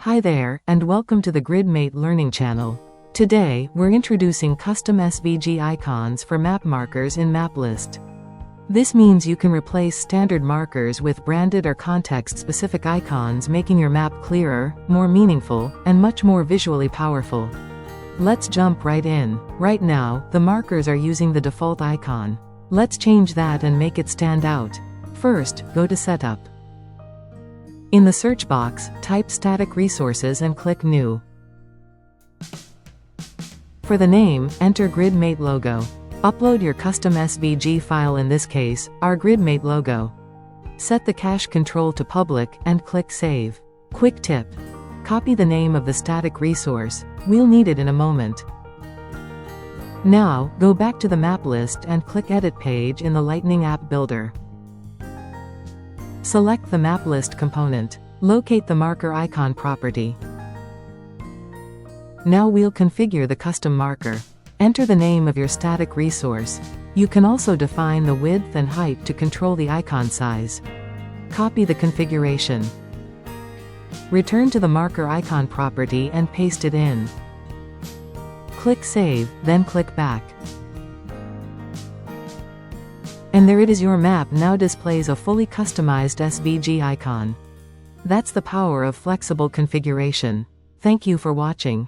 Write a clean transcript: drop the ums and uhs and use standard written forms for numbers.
Hi there, and welcome to the Gridmate Learning channel. Today, we're introducing custom SVG icons for map markers in MapList. This means you can replace standard markers with branded or context-specific icons, making your map clearer, more meaningful, and much more visually powerful. Let's jump right in. Right now, the markers are using the default icon. Let's change that and make it stand out. First, go to Setup. In the search box, type Static Resources and click New. For the name, enter Gridmate logo. Upload your custom SVG file, in this case, our Gridmate logo. Set the cache control to public, and click Save. Quick tip: copy the name of the static resource. We'll need it in a moment. Now, go back to the map list and click Edit Page in the Lightning App Builder. Select the map list component. Locate the marker icon property. Now we'll configure the custom marker. Enter the name of your static resource. You can also define the width and height to control the icon size. Copy the configuration. Return to the marker icon property and paste it in. Click Save, then click Back. And there it is, your map now displays a fully customized SVG icon. That's the power of flexible configuration. Thank you for watching.